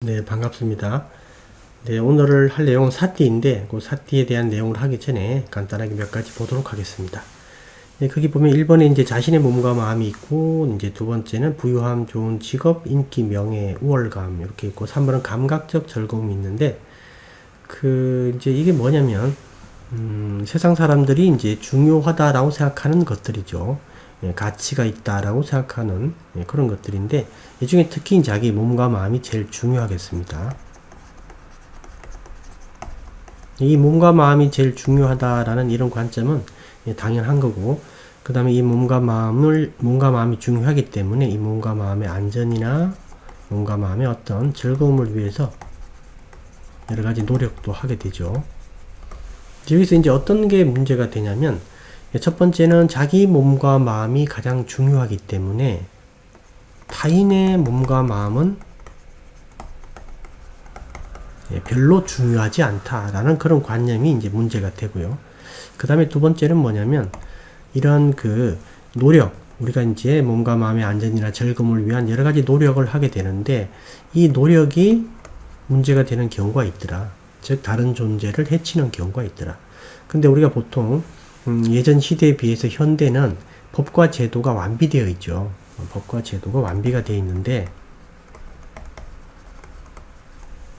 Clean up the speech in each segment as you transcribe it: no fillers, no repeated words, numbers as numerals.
네, 반갑습니다. 네, 오늘 할 내용은 사띠인데, 그 사띠에 대한 내용을 하기 전에 간단하게 몇 가지 보도록 하겠습니다. 네, 거기 보면 1번에 이제 자신의 몸과 마음이 있고, 이제 두 번째는 부유함, 좋은 직업, 인기, 명예, 우월감, 이렇게 있고, 3번은 감각적 즐거움이 있는데, 이제 이게 뭐냐면, 세상 사람들이 이제 중요하다라고 생각하는 것들이죠. 예, 가치가 있다라고 생각하는 그런 것들인데, 이 중에 특히 자기 몸과 마음이 제일 중요하겠습니다. 이 몸과 마음이 제일 중요하다라는 이런 관점은 당연한 거고, 그 다음에 이 몸과 마음이 중요하기 때문에 이 몸과 마음의 안전이나 몸과 마음의 어떤 즐거움을 위해서 여러 가지 노력도 하게 되죠. 여기서 이제 어떤 게 문제가 되냐면, 첫 번째는 자기 몸과 마음이 가장 중요하기 때문에 타인의 몸과 마음은 별로 중요하지 않다라는 그런 관념이 이제 문제가 되고요. 그 다음에 두 번째는 뭐냐면, 이런 노력, 우리가 이제 몸과 마음의 안전이나 즐거움을 위한 여러 가지 노력을 하게 되는데, 이 노력이 문제가 되는 경우가 있더라. 즉, 다른 존재를 해치는 경우가 있더라. 근데 우리가 보통, 예전 시대에 비해서 현대는 법과 제도가 완비되어 있죠. 법과 제도가 완비가 되어 있는데,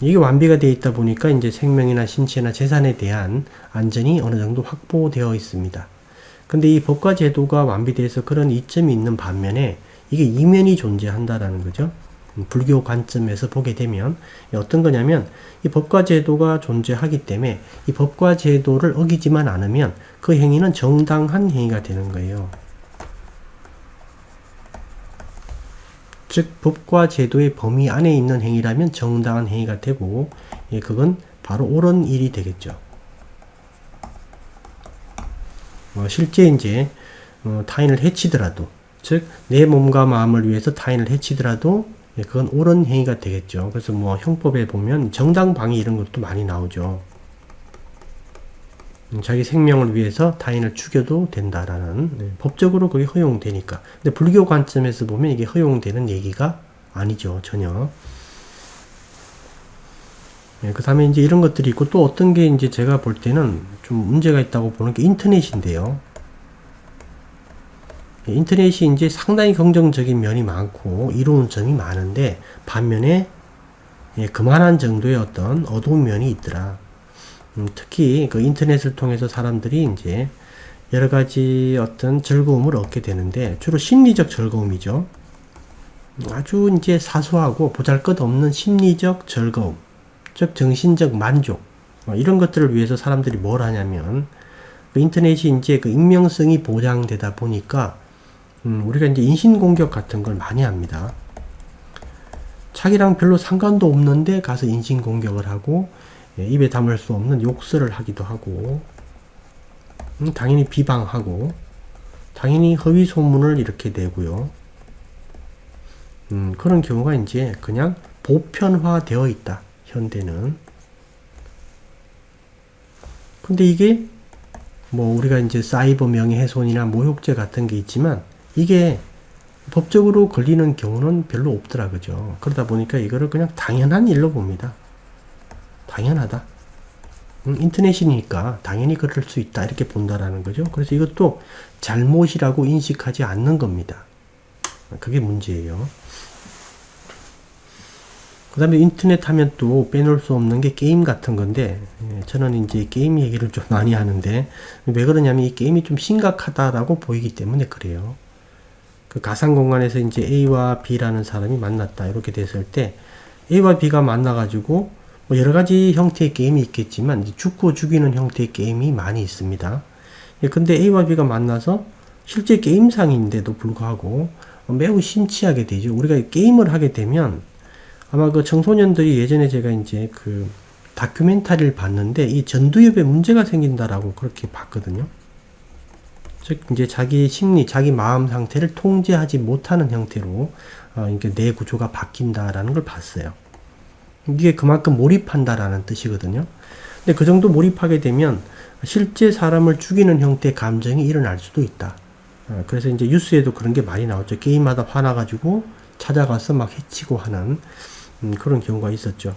이게 완비가 되어 있다 보니까 이제 생명이나 신체나 재산에 대한 안전이 어느 정도 확보되어 있습니다. 근데 이 법과 제도가 완비돼서 그런 이점이 있는 반면에 이게 이면이 존재한다라는 거죠. 불교 관점에서 보게 되면 어떤 거냐면, 이 법과 제도가 존재하기 때문에 이 법과 제도를 어기지만 않으면 그 행위는 정당한 행위가 되는 거예요. 즉, 법과 제도의 범위 안에 있는 행위라면 정당한 행위가 되고, 그건 바로 옳은 일이 되겠죠. 실제 이제 타인을 해치더라도, 즉 내 몸과 마음을 위해서 타인을 해치더라도 그건 옳은 행위가 되겠죠. 그래서 형법에 보면 정당방위 이런 것도 많이 나오죠. 자기 생명을 위해서 타인을 죽여도 된다라는, 법적으로 그게 허용되니까. 근데 불교 관점에서 보면 이게 허용되는 얘기가 아니죠, 전혀. 그 다음에 이제 이런 것들이 있고, 또 어떤 게 이제 제가 볼 때는 좀 문제가 있다고 보는 게 인터넷인데요. 인터넷이 이제 상당히 긍정적인 면이 많고 이로운 점이 많은데, 반면에 그만한 정도의 어떤 어두운 면이 있더라. 특히 그 인터넷을 통해서 사람들이 이제 여러 가지 어떤 즐거움을 얻게 되는데, 주로 심리적 즐거움이죠. 아주 이제 사소하고 보잘것없는 심리적 즐거움, 즉 정신적 만족, 이런 것들을 위해서 사람들이 뭘 하냐면, 인터넷이 이제 익명성이 보장되다 보니까 우리가 이제 인신공격 같은 걸 많이 합니다. 자기랑 별로 상관도 없는데 가서 인신공격을 하고, 입에 담을 수 없는 욕설을 하기도 하고, 당연히 비방하고, 당연히 허위 소문을 이렇게 내고요. 그런 경우가 이제 그냥 보편화되어 있다, 현대는. 근데 이게 우리가 이제 사이버 명예훼손이나 모욕죄 같은 게 있지만, 이게 법적으로 걸리는 경우는 별로 없더라, 그죠? 그러다 보니까 이거를 그냥 당연한 일로 봅니다. 당연하다. 인터넷이니까 당연히 그럴 수 있다, 이렇게 본다라는 거죠. 그래서 이것도 잘못이라고 인식하지 않는 겁니다. 그게 문제예요. 그 다음에 인터넷 하면 또 빼놓을 수 없는 게 게임 같은 건데, 저는 이제 게임 얘기를 좀 많이 하는데, 왜 그러냐면 이 게임이 좀 심각하다라고 보이기 때문에 그래요. 그 가상 공간에서 이제 A와 B라는 사람이 만났다, 이렇게 됐을 때 A와 B가 만나가지고 여러 가지 형태의 게임이 있겠지만 죽고 죽이는 형태의 게임이 많이 있습니다. 근데 A와 B가 만나서 실제 게임상인데도 불구하고 매우 심취하게 되죠. 우리가 게임을 하게 되면, 아마 그 청소년들이 예전에 제가 이제 그 다큐멘터리를 봤는데, 이 전두엽에 문제가 생긴다라고 그렇게 봤거든요. 즉 이제 자기 심리, 자기 마음 상태를 통제하지 못하는 형태로 이게 뇌 구조가 바뀐다라는 걸 봤어요. 이게 그만큼 몰입한다라는 뜻이거든요. 근데 그 정도 몰입하게 되면 실제 사람을 죽이는 형태의 감정이 일어날 수도 있다. 그래서 이제 뉴스에도 그런 게 많이 나오죠. 게임하다 화나가지고 찾아가서 막 해치고 하는. 그런 경우가 있었죠.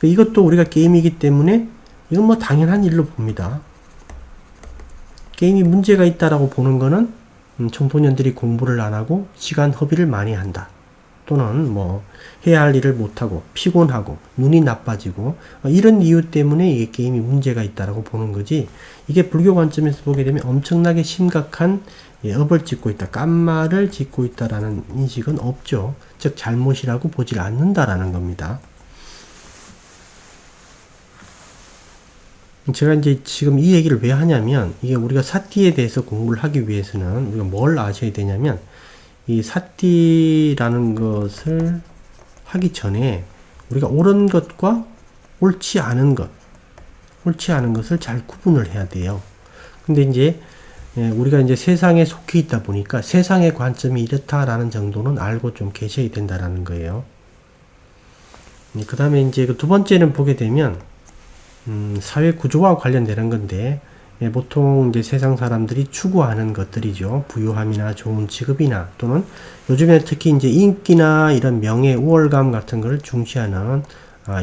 이것도 우리가 게임이기 때문에 이건 뭐 당연한 일로 봅니다. 게임이 문제가 있다라고 보는 거는 청소년들이 공부를 안 하고 시간 허비를 많이 한다. 또는 뭐 해야 할 일을 못하고 피곤하고 눈이 나빠지고 이런 이유 때문에 이게 게임이 문제가 있다라고 보는 거지, 이게 불교 관점에서 보게 되면 엄청나게 심각한 업을 짓고 있다, 깜마를 짓고 있다라는 인식은 없죠. 즉 잘못이라고 보질 않는다라는 겁니다. 제가 이제 지금 이 얘기를 왜 하냐면, 이게 우리가 사띠에 대해서 공부를 하기 위해서는 우리가 뭘 아셔야 되냐면, 이 사띠라는 것을 하기 전에 우리가 옳은 것과 옳지 않은 것을 잘 구분을 해야 돼요. 근데 이제 우리가 이제 세상에 속해 있다 보니까 세상의 관점이 이렇다라는 정도는 알고 좀 계셔야 된다라는 거예요. 그 다음에 이제 그 두 번째는 보게 되면 사회 구조와 관련되는 건데, 보통 이제 세상 사람들이 추구하는 것들이죠. 부유함이나 좋은 직업이나, 또는 요즘에 특히 이제 인기나 이런 명예, 우월감 같은 걸 중시하는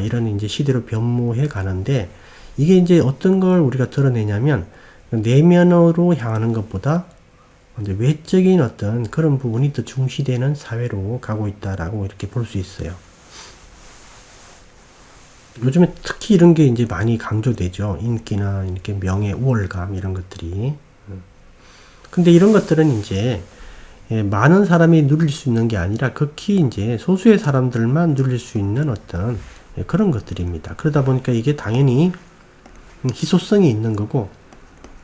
이런 이제 시대로 변모해 가는데, 이게 이제 어떤 걸 우리가 드러내냐면, 내면으로 향하는 것보다 이제 외적인 어떤 그런 부분이 더 중시되는 사회로 가고 있다라고 이렇게 볼 수 있어요. 요즘에 특히 이런 게 이제 많이 강조되죠. 인기나 이렇게 명예, 우월감 이런 것들이. 근데 이런 것들은 이제 많은 사람이 누릴 수 있는 게 아니라 극히 이제 소수의 사람들만 누릴 수 있는 어떤 그런 것들입니다. 그러다 보니까 이게 당연히 희소성이 있는 거고,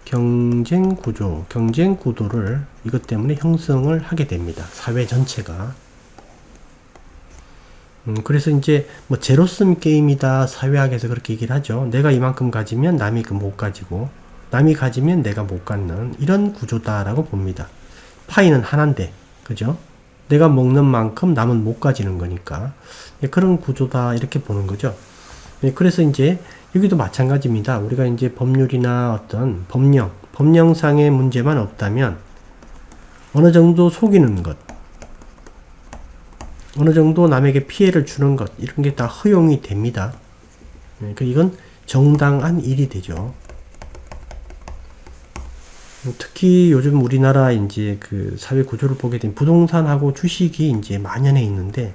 경쟁 구도를 이것 때문에 형성을 하게 됩니다. 사회 전체가. 그래서 이제 뭐 제로섬 게임이다, 사회학에서 그렇게 얘기를 하죠. 내가 이만큼 가지면 남이 못 가지고, 남이 가지면 내가 못 갖는 이런 구조다라고 봅니다. 파이는 하나인데, 그죠? 내가 먹는 만큼 남은 못 가지는 거니까 그런 구조다 이렇게 보는 거죠. 그래서 이제 여기도 마찬가지입니다. 우리가 이제 법률이나 어떤 법령상의 문제만 없다면 어느 정도 속이는 것, 어느 정도 남에게 피해를 주는 것, 이런 게 다 허용이 됩니다. 그러니까 이건 정당한 일이 되죠. 특히 요즘 우리나라 이제 그 사회 구조를 보게 되면 부동산하고 주식이 이제 만연해 있는데,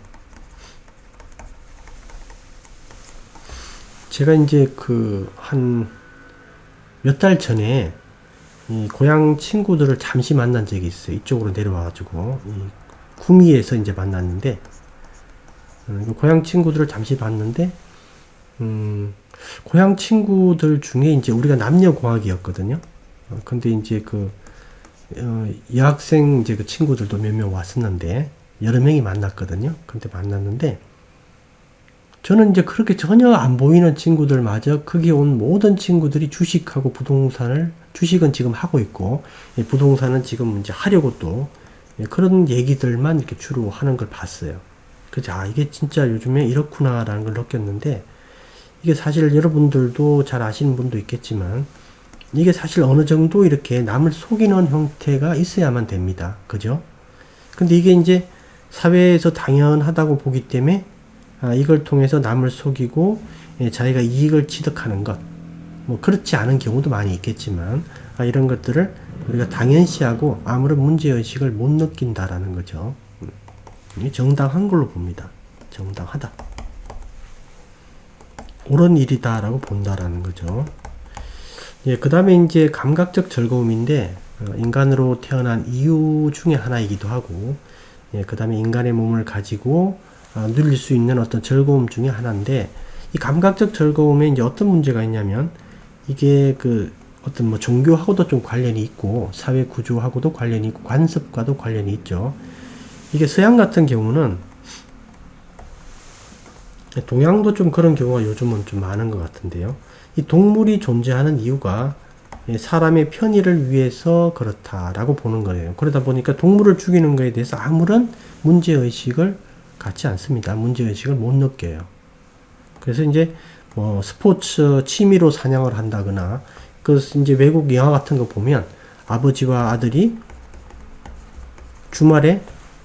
제가 이제 그 한 몇 달 전에 이 고향 친구들을 잠시 만난 적이 있어요. 이쪽으로 내려와가지고 구미에서 이제 만났는데, 고향 친구들을 잠시 봤는데, 고향 친구들 중에 이제 우리가 남녀공학이었거든요. 근데 이제 여학생 이제 그 친구들도 몇 명 왔었는데, 여러 명이 만났거든요. 근데 만났는데, 저는 이제 그렇게 전혀 안 보이는 친구들마저 거기 온 모든 친구들이 주식은 지금 하고 있고, 부동산은 지금 이제 하려고 또, 그런 얘기들만 이렇게 주로 하는 걸 봤어요. 그래서 이게 진짜 요즘에 이렇구나라는 걸 느꼈는데, 이게 사실 여러분들도 잘 아시는 분도 있겠지만, 이게 사실 어느 정도 이렇게 남을 속이는 형태가 있어야만 됩니다. 그죠? 근데 이게 이제 사회에서 당연하다고 보기 때문에 이걸 통해서 남을 속이고 자기가 이익을 취득하는 것, 뭐 그렇지 않은 경우도 많이 있겠지만 이런 것들을 우리가 당연시하고 아무런 문제의식을 못 느낀다라는 거죠. 정당한 걸로 봅니다. 정당하다, 옳은 일이다라고 본다라는 거죠. 그 다음에 이제 감각적 즐거움인데, 인간으로 태어난 이유 중에 하나이기도 하고, 그 다음에 인간의 몸을 가지고 누릴 수 있는 어떤 즐거움 중에 하나인데, 이 감각적 즐거움에 이제 어떤 문제가 있냐면, 이게 어떤 뭐 종교하고도 좀 관련이 있고, 사회 구조하고도 관련이 있고, 관습과도 관련이 있죠. 이게 서양 같은 경우는, 동양도 좀 그런 경우가 요즘은 좀 많은 것 같은데요. 이 동물이 존재하는 이유가 사람의 편의를 위해서 그렇다라고 보는 거예요. 그러다 보니까 동물을 죽이는 것에 대해서 아무런 문제의식을 갖지 않습니다. 문제의식을 못 느껴요. 그래서 이제 뭐 스포츠 취미로 사냥을 한다거나, 이제 외국 영화 같은 거 보면 아버지와 아들이 주말에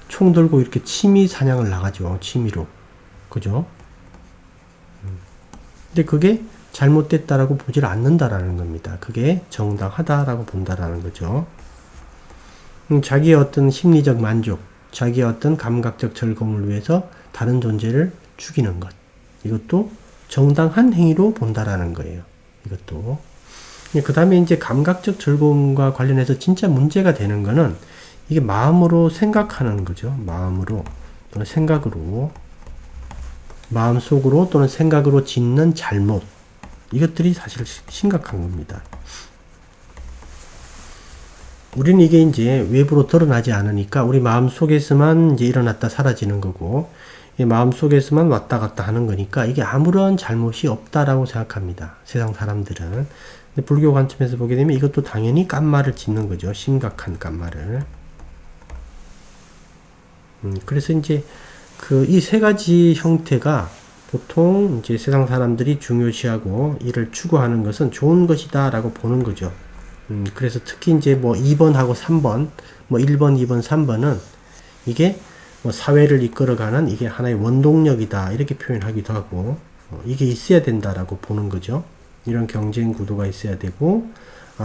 총 들고 이렇게 취미 사냥을 나가죠. 취미로. 그죠? 근데 그게 잘못됐다라고 보질 않는다라는 겁니다. 그게 정당하다라고 본다라는 거죠. 자기의 어떤 심리적 만족, 자기의 어떤 감각적 즐거움을 위해서 다른 존재를 죽이는 것. 이것도 정당한 행위로 본다라는 거예요. 이것도. 그 다음에 이제 감각적 즐거움과 관련해서 진짜 문제가 되는 거는 이게 마음으로 생각하는 거죠. 마음으로 또는 생각으로, 마음속으로 또는 생각으로 짓는 잘못. 이것들이 사실 심각한 겁니다. 우리는 이게 이제 외부로 드러나지 않으니까 우리 마음 속에서만 이제 일어났다 사라지는 거고, 이 마음 속에서만 왔다 갔다 하는 거니까 이게 아무런 잘못이 없다라고 생각합니다. 세상 사람들은. 근데 불교 관점에서 보게 되면 이것도 당연히 깜마를 짓는 거죠. 심각한 깜마를. 그래서 이제 이 세 가지 형태가 보통 이제 세상 사람들이 중요시하고 이를 추구하는 것은 좋은 것이다라고 보는 거죠. 그래서 특히 이제 뭐 2번하고 3번, 뭐 1번, 2번, 3번은 이게 뭐 사회를 이끌어가는 이게 하나의 원동력이다 이렇게 표현하기도 하고, 이게 있어야 된다라고 보는 거죠. 이런 경쟁 구도가 있어야 되고,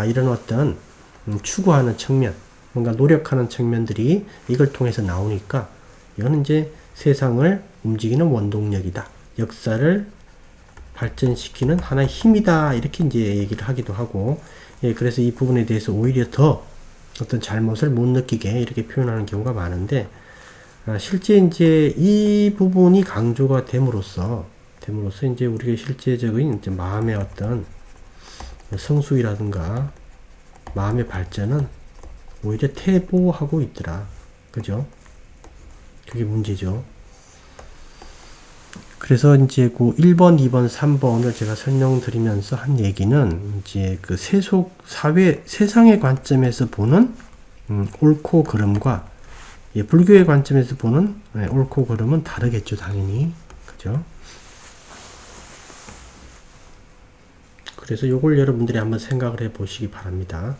이런 어떤 추구하는 측면, 뭔가 노력하는 측면들이 이걸 통해서 나오니까 이거는 이제 세상을 움직이는 원동력이다. 역사를 발전시키는 하나의 힘이다. 이렇게 이제 얘기를 하기도 하고, 예, 그래서 이 부분에 대해서 오히려 더 어떤 잘못을 못 느끼게 이렇게 표현하는 경우가 많은데, 실제 이제 이 부분이 강조가 됨으로써 이제 우리가 실제적인 이제 마음의 어떤 성숙이라든가 마음의 발전은 오히려 퇴보하고 있더라. 그죠? 그게 문제죠. 그래서 이제 그 1번, 2번, 3번을 제가 설명드리면서 한 얘기는 이제 그 세상의 관점에서 보는 옳고 그름과 불교의 관점에서 보는 옳고 그름은 다르겠죠, 당연히. 그죠? 그래서 요걸 여러분들이 한번 생각을 해 보시기 바랍니다.